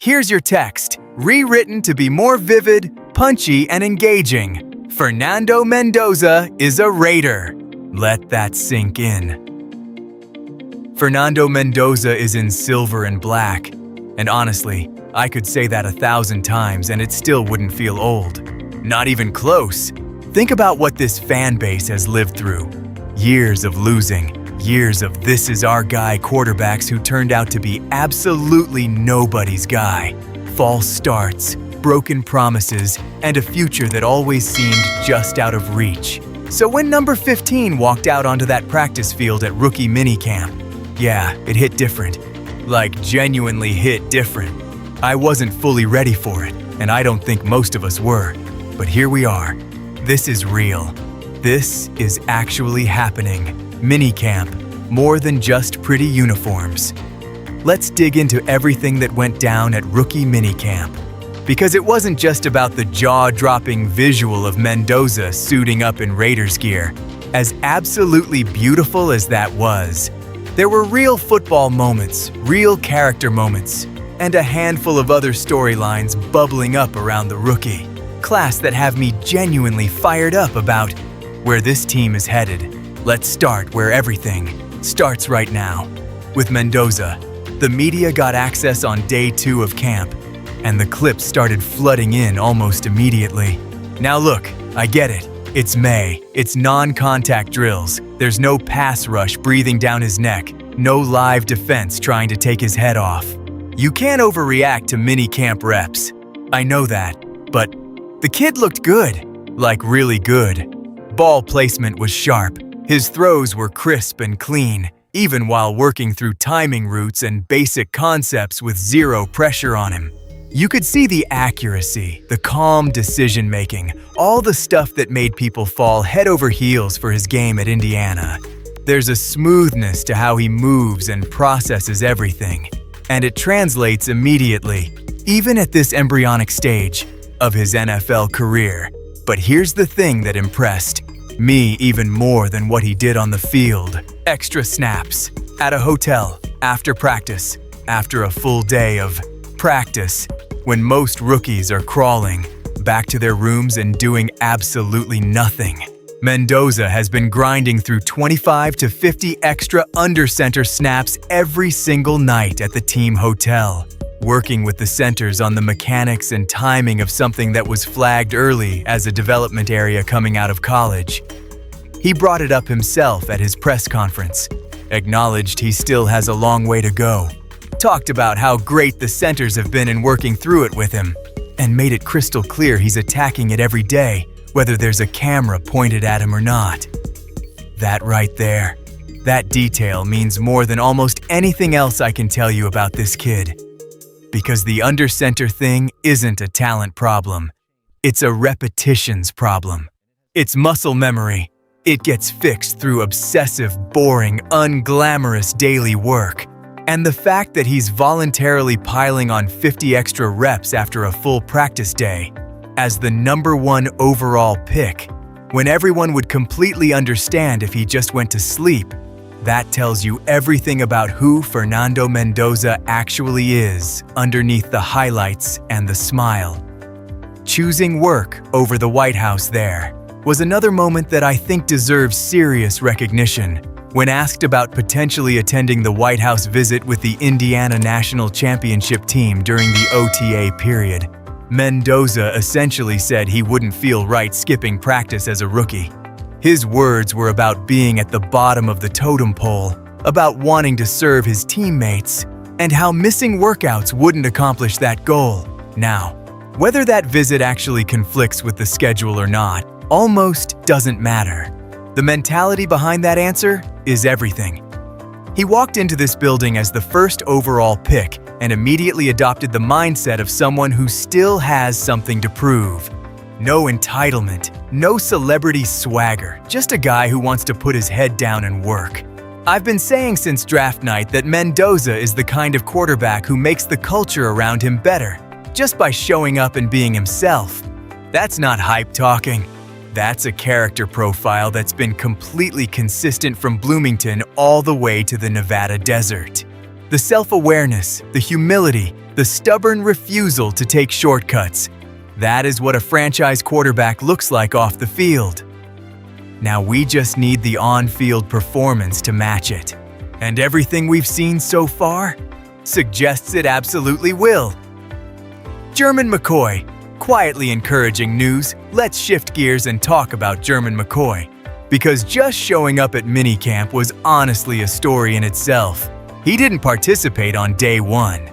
Here's your text, rewritten to be more vivid, punchy, and engaging. Fernando Mendoza is a Raider. Let that sink in. Fernando Mendoza is in silver and black. And honestly, I could say that 1,000 times and it still wouldn't feel old. Not even close. Think about what this fan base has lived through. Years of losing, years of this is our guy quarterbacks who turned out to be absolutely nobody's guy. False starts, broken promises, and a future that always seemed just out of reach. So when number 15 walked out onto that practice field at rookie minicamp, yeah, it hit different. Like genuinely hit different. I wasn't fully ready for it, and I don't think most of us were. But here we are. This is real. This is actually happening. Minicamp, more than just pretty uniforms. Let's dig into everything that went down at rookie minicamp. Because it wasn't just about the jaw-dropping visual of Mendoza suiting up in Raiders gear. As absolutely beautiful as that was, there were real football moments, real character moments, and a handful of other storylines bubbling up around the rookie class that have me genuinely fired up about where this team is headed. Let's start where everything starts right now. With Mendoza, the media got access on day 2 of camp, and the clips started flooding in almost immediately. Now look, I get it. It's May. It's non-contact drills. There's no pass rush breathing down his neck, no live defense trying to take his head off. You can't overreact to minicamp reps. I know that, but the kid looked good, like really good. Ball placement was sharp. His throws were crisp and clean, even while working through timing routes and basic concepts with zero pressure on him. You could see the accuracy, the calm decision-making, all the stuff that made people fall head over heels for his game at Indiana. There's a smoothness to how he moves and processes everything, and it translates immediately, even at this embryonic stage of his NFL career. But here's the thing that impressed me even more than what he did on the field. Extra snaps, at a hotel, after practice, after a full day of practice, when most rookies are crawling back to their rooms and doing absolutely nothing. Mendoza has been grinding through 25 to 50 extra under-center snaps every single night at the team hotel, working with the centers on the mechanics and timing of something that was flagged early as a development area coming out of college. He brought it up himself at his press conference, acknowledged he still has a long way to go, talked about how great the centers have been in working through it with him, and made it crystal clear he's attacking it every day, whether there's a camera pointed at him or not. That right there, that detail means more than almost anything else I can tell you about this kid. Because the under-center thing isn't a talent problem. It's a repetitions problem. It's muscle memory. It gets fixed through obsessive, boring, unglamorous daily work. And the fact that he's voluntarily piling on 50 extra reps after a full practice day, as the #1 overall pick, when everyone would completely understand if he just went to sleep, that tells you everything about who Fernando Mendoza actually is underneath the highlights and the smile. Choosing work over the White House there was another moment that I think deserves serious recognition. When asked about potentially attending the White House visit with the Indiana National Championship team during the OTA period, Mendoza essentially said he wouldn't feel right skipping practice as a rookie. His words were about being at the bottom of the totem pole, about wanting to serve his teammates, and how missing workouts wouldn't accomplish that goal. Now, whether that visit actually conflicts with the schedule or not, almost doesn't matter. The mentality behind that answer is everything. He walked into this building as the first overall pick and immediately adopted the mindset of someone who still has something to prove. No entitlement, no celebrity swagger, just a guy who wants to put his head down and work. I've been saying since draft night that Mendoza is the kind of quarterback who makes the culture around him better, just by showing up and being himself. That's not hype talking. That's a character profile that's been completely consistent from Bloomington all the way to the Nevada desert. The self-awareness, the humility, the stubborn refusal to take shortcuts. That is what a franchise quarterback looks like off the field. Now we just need the on-field performance to match it. And everything we've seen so far suggests it absolutely will. German McCoy. Quietly encouraging news, let's shift gears and talk about German McCoy. Because just showing up at Minicamp was honestly a story in itself. He didn't participate on day 1.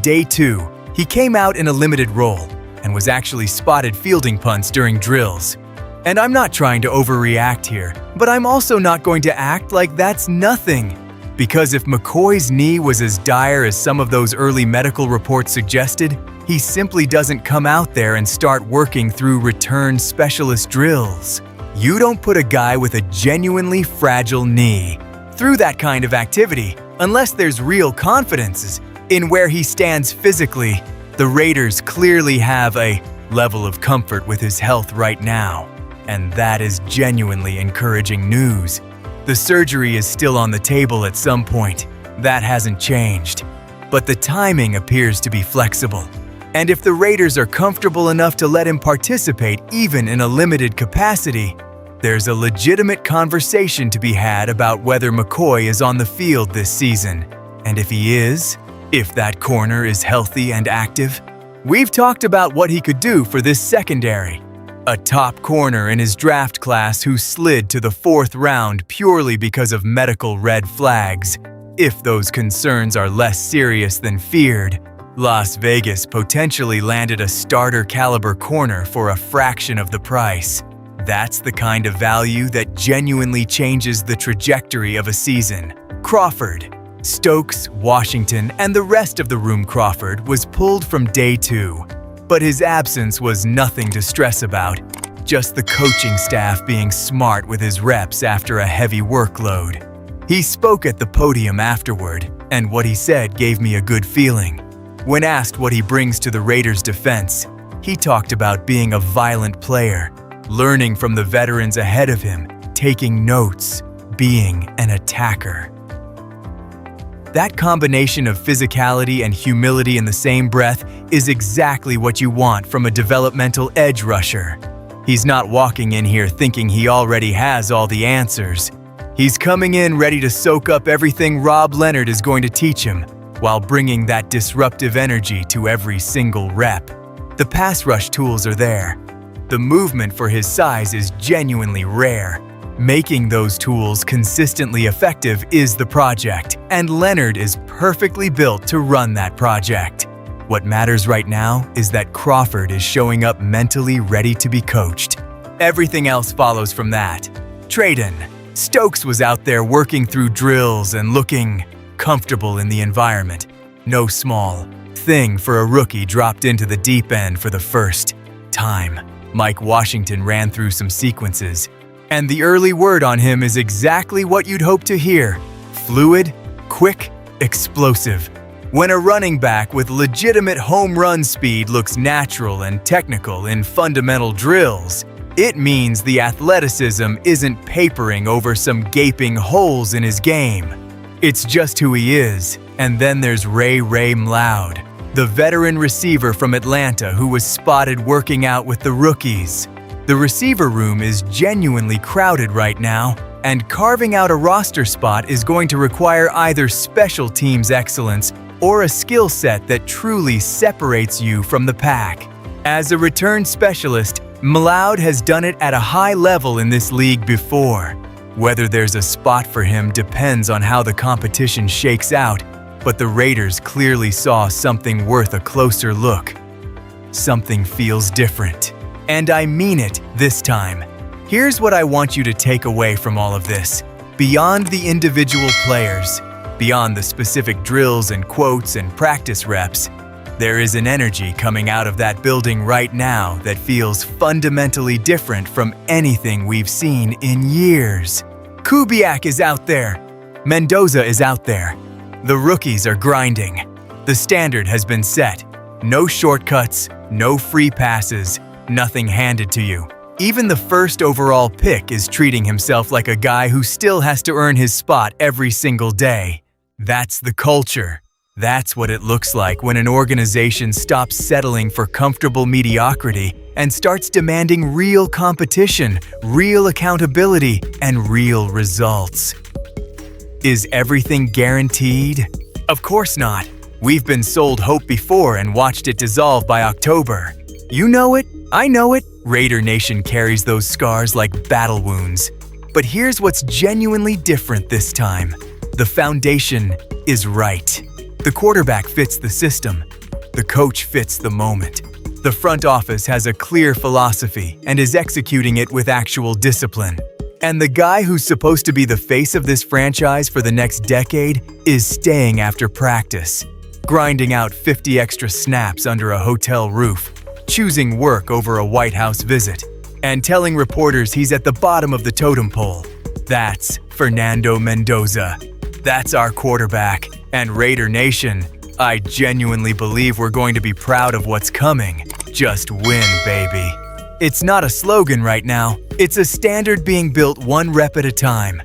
Day 2, he came out in a limited role and was actually spotted fielding punts during drills. And I'm not trying to overreact here, but I'm also not going to act like that's nothing. Because if McCoy's knee was as dire as some of those early medical reports suggested, he simply doesn't come out there and start working through return specialist drills. You don't put a guy with a genuinely fragile knee through that kind of activity unless there's real confidence in where he stands physically. The Raiders clearly have a level of comfort with his health right now, and that is genuinely encouraging news. The surgery is still on the table at some point. That hasn't changed. But the timing appears to be flexible. And if the Raiders are comfortable enough to let him participate even in a limited capacity, there's a legitimate conversation to be had about whether McCoy is on the field this season. And if he is, if that corner is healthy and active, we've talked about what he could do for this secondary. A top corner in his draft class who slid to the 4th round purely because of medical red flags. If those concerns are less serious than feared, Las Vegas potentially landed a starter-caliber corner for a fraction of the price. That's the kind of value that genuinely changes the trajectory of a season. Crawford. Stokes, Washington, and the rest of the room. Crawford was pulled from day 2. But his absence was nothing to stress about, just the coaching staff being smart with his reps after a heavy workload. He spoke at the podium afterward, and what he said gave me a good feeling. When asked what he brings to the Raiders' defense, he talked about being a violent player, learning from the veterans ahead of him, taking notes, being an attacker. That combination of physicality and humility in the same breath is exactly what you want from a developmental edge rusher. He's not walking in here thinking he already has all the answers. He's coming in ready to soak up everything Rob Leonard is going to teach him, while bringing that disruptive energy to every single rep. The pass rush tools are there. The movement for his size is genuinely rare. Making those tools consistently effective is the project, and Leonard is perfectly built to run that project. What matters right now is that Crawford is showing up mentally ready to be coached. Everything else follows from that. Trade-in. Stokes was out there working through drills and looking comfortable in the environment. No small thing for a rookie dropped into the deep end for the first time. Mike Washington ran through some sequences, and the early word on him is exactly what you'd hope to hear. Fluid, quick, explosive. When a running back with legitimate home run speed looks natural and technical in fundamental drills, it means the athleticism isn't papering over some gaping holes in his game. It's just who he is. And then there's Ray McCoy, the veteran receiver from Atlanta who was spotted working out with the rookies. The receiver room is genuinely crowded right now, and carving out a roster spot is going to require either special teams excellence or a skill set that truly separates you from the pack. As a return specialist, McCoy has done it at a high level in this league before. Whether there's a spot for him depends on how the competition shakes out, but the Raiders clearly saw something worth a closer look. Something feels different. And I mean it this time. Here's what I want you to take away from all of this. Beyond the individual players, beyond the specific drills and quotes and practice reps, there is an energy coming out of that building right now that feels fundamentally different from anything we've seen in years. Kubiak is out there. Mendoza is out there. The rookies are grinding. The standard has been set. No shortcuts, no free passes, nothing handed to you. Even the first overall pick is treating himself like a guy who still has to earn his spot every single day. That's the culture. That's what it looks like when an organization stops settling for comfortable mediocrity and starts demanding real competition, real accountability, and real results. Is everything guaranteed? Of course not. We've been sold hope before and watched it dissolve by October. You know it, I know it. Raider Nation carries those scars like battle wounds. But here's what's genuinely different this time. The foundation is right. The quarterback fits the system. The coach fits the moment. The front office has a clear philosophy and is executing it with actual discipline. And the guy who's supposed to be the face of this franchise for the next decade is staying after practice, grinding out 50 extra snaps under a hotel roof, choosing work over a White House visit, and telling reporters he's at the bottom of the totem pole. That's Fernando Mendoza. That's our quarterback. And Raider Nation, I genuinely believe we're going to be proud of what's coming. Just win, baby. It's not a slogan right now. It's a standard being built one rep at a time.